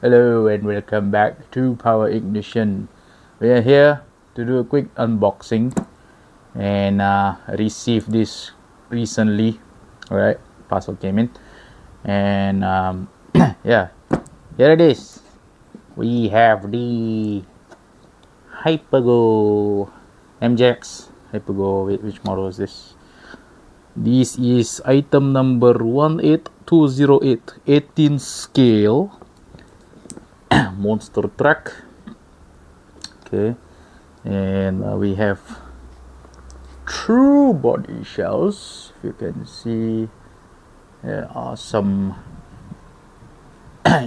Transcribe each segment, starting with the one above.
Hello and welcome back to Power Ignition. We are here to do a quick unboxing and received this recently. Alright, parcel came in and yeah, here it is. We have the Hypergo MJX Hypergo. Wait, which model is this? This is item number 18208, 18 scale monster truck. Okay, and we have true body shells. If you can see, there are some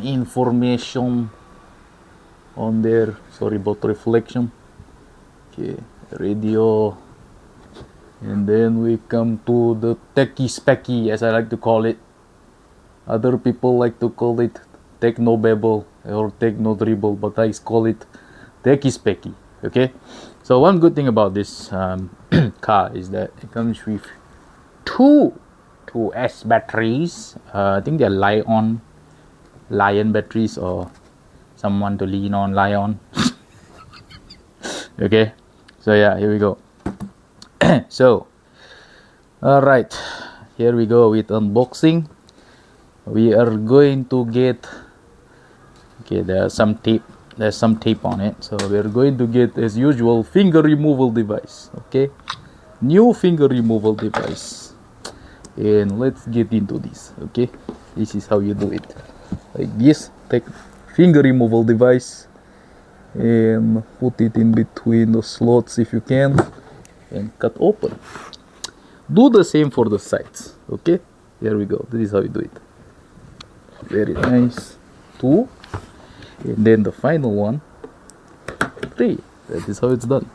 information on there. Sorry about reflection. Okay, radio. And then we come to the techie specky, as I like to call it. Other people like to call it technobabble or techno-dribble, but I call it techie specky. Okay, so one good thing about this car is that it comes with two 2S batteries. I think they're lion batteries, or someone to lean on, lion. Okay, so yeah, here we go. So all right, here we go with unboxing. We are going to get, okay, there's some tape on it, so we're going to get, as usual, finger removal device. Okay, new finger removal device, and let's get into this. Okay, this is how you do it, like this. Take finger removal device and put it in between the slots if you can, and cut open. Do the same for the sides. Okay, here we go. This is how you do it. Very nice. 2, and then the final one, 3. That is how it's done.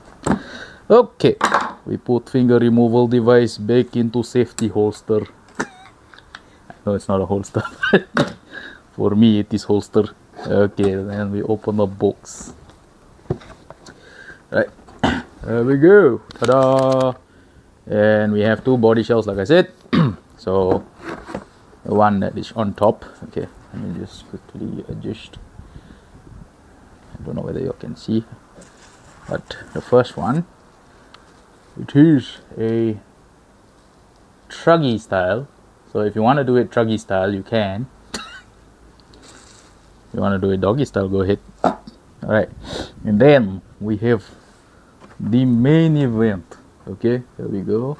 Okay, we put finger removal device back into safety holster. No, it's not a holster. For me it is holster. Okay, then we open the box. Right, there we go. Ta-da! And we have 2 body shells, like I said. So the one that is on top. Okay, let me just quickly adjust. I don't know whether you can see, but the first one, it is a truggy style. So if you want to do it truggy style, you can. If you want to do it doggy style, go ahead. All right, and then we have the main event. Okay, here we go.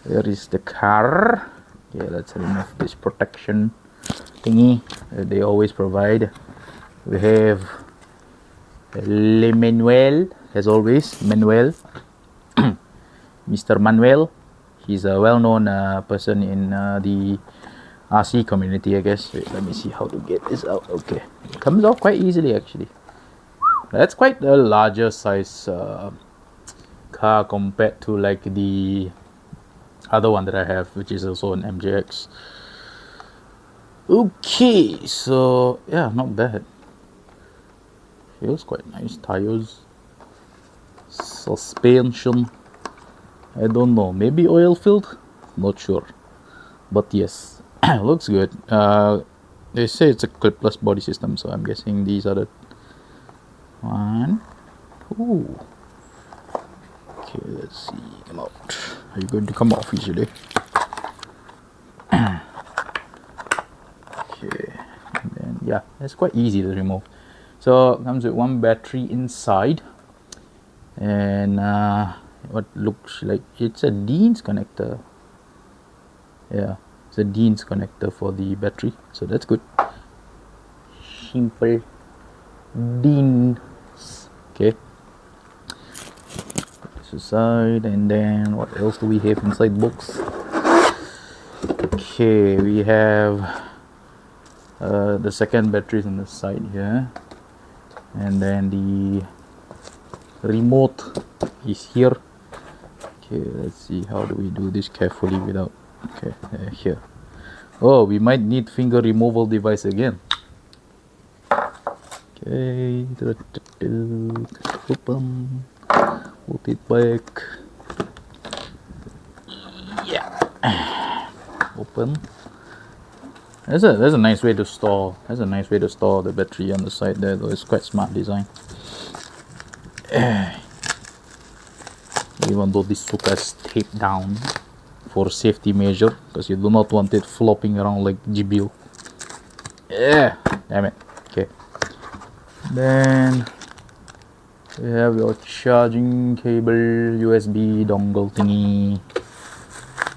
There is the car. Okay, let's remove this protection thingy that they always provide. We have Le Manuel, as always, Manuel. Mr. Manuel. He's a well-known person in the RC community, I guess. Wait, let me see how to get this out. Okay, it comes out quite easily, actually. That's quite a larger size car compared to like the other one that I have, which is also an MJX. Okay, so yeah, not bad. Feels quite nice. Tires, suspension, I don't know, maybe oil filled, not sure, but yes, looks good. They say it's a clipless body system, so I'm guessing these are the one. Ooh. Okay, let's see. Come out. Are you going to come off easily? Okay, and then yeah, it's quite easy to remove. So it comes with 1 battery inside, and what looks like it's a Dean's connector. Yeah, it's a Dean's connector for the battery, so that's good. Simple Dean's. Okay, this aside, and then what else do we have inside box? Okay, we have the second batteries on the side here, and then the remote is here. Okay, let's see, how do we do this carefully without, okay, here. Oh, we might need finger removal device again. Okay, open, put it back. Yeah, open. There's a nice way to store. There's a nice way to store the battery on the side there, though. It's quite smart design. Even though this sucker is taped down for safety measure, because you do not want it flopping around like GBO. Yeah, damn it. Okay. Then we have your charging cable, USB dongle thingy,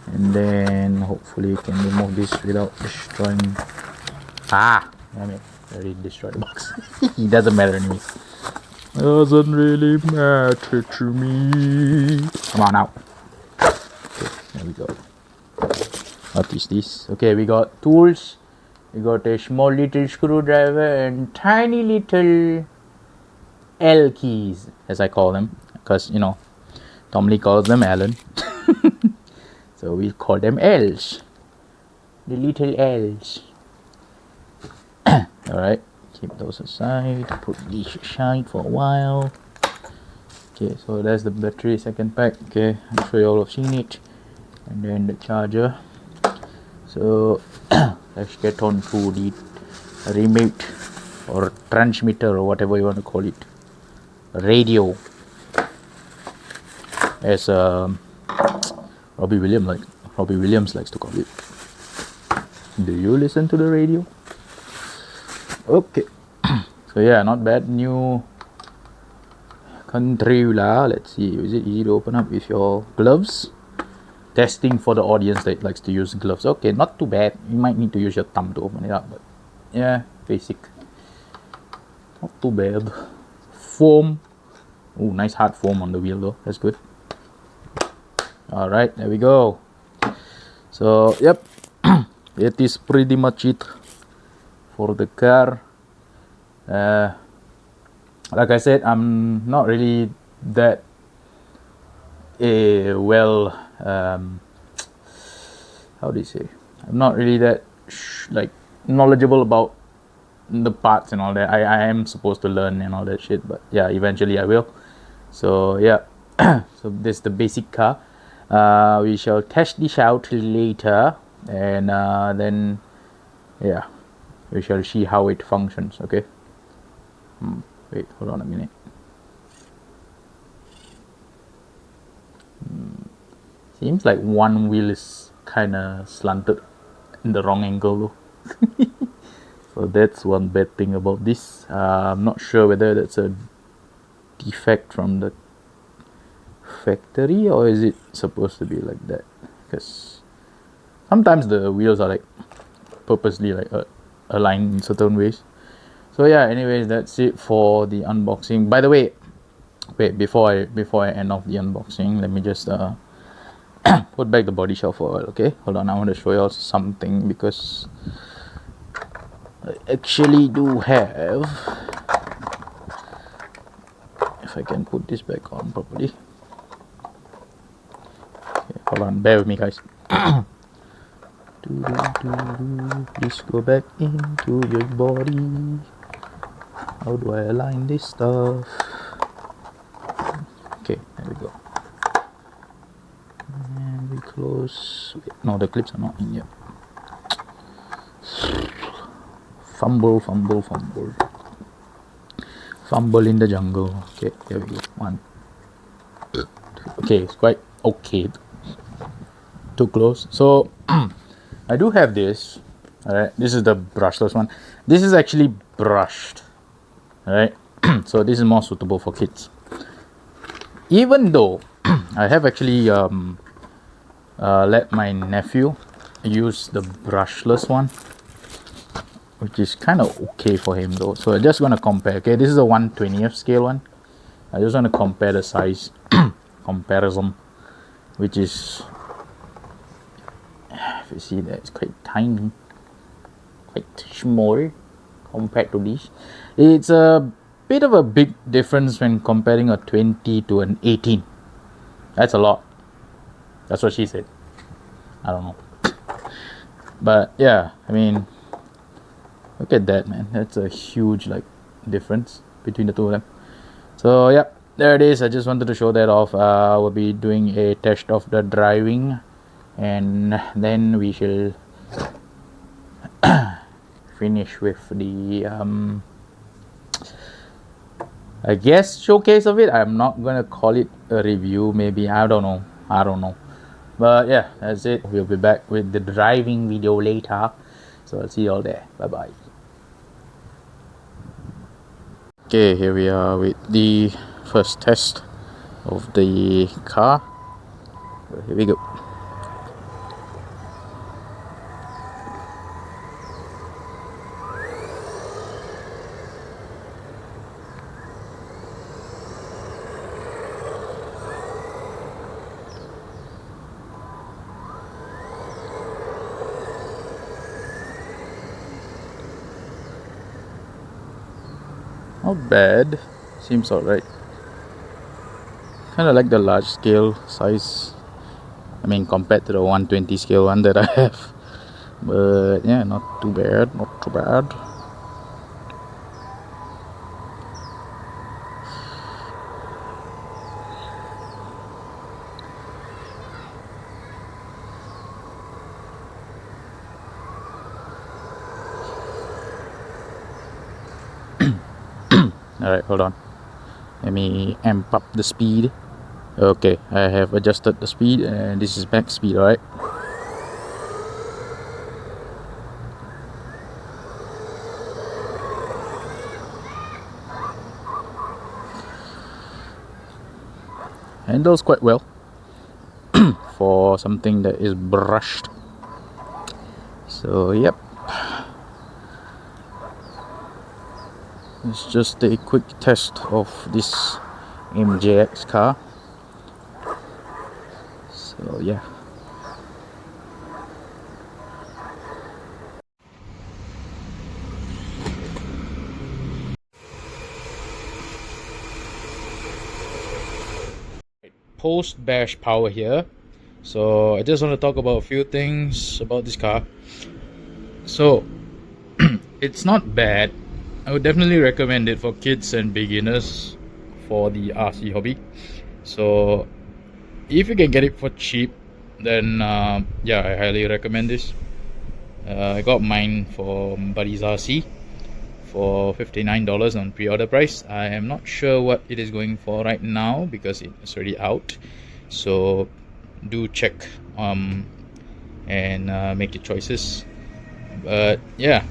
and then hopefully you can remove this without destroying. Damn it! I already destroyed the box. It doesn't matter anyway. Doesn't really matter to me. Come on now. Okay, there we go. What is this? Okay, we got tools. We got a small little screwdriver and tiny little L keys, as I call them, because you know Tom Lee calls them Allen. So we call them L's. The little L's. Alright, keep those aside. Put these aside for a while. Okay, so there's the battery, second pack. Okay, I'm sure you all have seen it. And then the charger. So let's get on to the remote or transmitter or whatever you want to call it. Radio. As Robbie Williams likes to call it. Do you listen to the radio? Okay. So yeah, not bad. New controller. Let's see. Is it easy to open up with your gloves? Testing for the audience that likes to use gloves. Okay, not too bad. You might need to use your thumb to open it up, but yeah, basic. Not too bad. Foam. Oh, nice hard foam on the wheel though. That's good. Alright, there we go. So, yep. It is pretty much it for the car. Like I said, I'm not really that how do you say? I'm not really that like knowledgeable about the parts and all that. I am supposed to learn and all that shit, but yeah, eventually I will. So yeah, so this is the basic car. We shall test this out later, and then yeah, we shall see how it functions. Okay. Wait, hold on a minute. Seems like one wheel is kind of slanted in the wrong angle though. So that's one bad thing about this. I'm not sure whether that's a defect from the factory or is it supposed to be like that, because sometimes the wheels are like purposely like aligned in certain ways. So yeah, anyways, that's it for the unboxing. By the way, wait, before I end off the unboxing, let me just put back the body shell for a while. Okay, hold on, I want to show you all something, because I actually do have, if I can put this back on properly. Okay, hold on, bear with me guys. Please go back into your body. How do I align this stuff? Okay, there we go. And we close. Wait, no, the clips are not in yet. Fumble in the jungle. Okay, here we go. One. Okay, it's quite okay. Too close. So I do have this. Alright, this is the brushless one. This is actually brushed. Alright, so this is more suitable for kids. Even though I have actually let my nephew use the brushless one, which is kind of okay for him though. So I'm just gonna compare. Okay, this is a 1/20th scale one. I just want to compare the size comparison, which is, if you see that, it's quite tiny, quite small compared to this. It's a bit of a big difference when comparing a 20 to an 18. That's a lot. That's what she said. I don't know. But yeah, I mean, look at that, man. That's a huge like difference between the two of them. So yeah, there it is. I just wanted to show that off. We'll be doing a test of the driving, and then we shall finish with the I guess showcase of it. I'm not gonna call it a review, maybe. I don't know, but yeah, that's it. We'll be back with the driving video later, so I'll see you all there. Bye bye. Okay, here we are with the first test of the car. Here we go. Not bad, seems alright. Kind of like the large scale size, I mean compared to the 120 scale one that I have, but yeah, not too bad, not too bad. Alright, hold on, let me amp up the speed. Okay, I have adjusted the speed and this is max speed, alright. Handles quite well for something that is brushed. So yep, it's just a quick test of this MJX car. So yeah. Post bash power here. So I just want to talk about a few things about this car. So it's not bad. I would definitely recommend it for kids and beginners for the RC hobby. So if you can get it for cheap, then yeah, I highly recommend this. I got mine for Buddy's RC for $59 on pre-order price. I am not sure what it is going for right now because it's already out, so do check and make your choices. But yeah,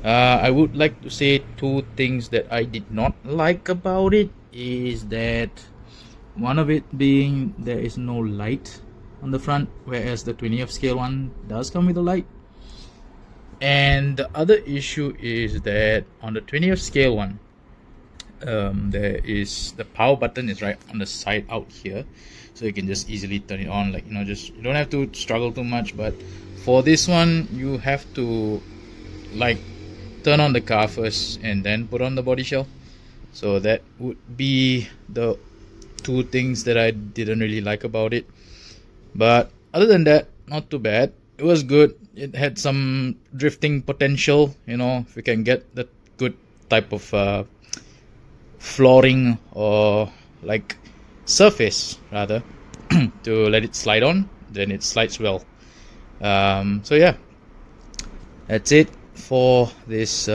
I would like to say two things that I did not like about it. Is that one of it being there is no light on the front, whereas the 20th scale one does come with a light. And the other issue is that on the 20th scale one, there is the power button is right on the side out here, so you can just easily turn it on, like, you know, just you don't have to struggle too much. But for this one, you have to like turn on the car first and then put on the body shell. So that would be the two things that I didn't really like about it. But other than that, not too bad. It was good. It had some drifting potential, you know, if you can get the good type of flooring or like surface rather to let it slide on, then it slides well. So yeah, that's it for this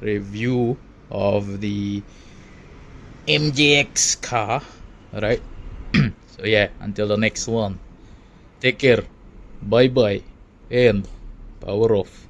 review of the MJX car. Alright, so yeah, until the next one, take care, bye bye, and power off.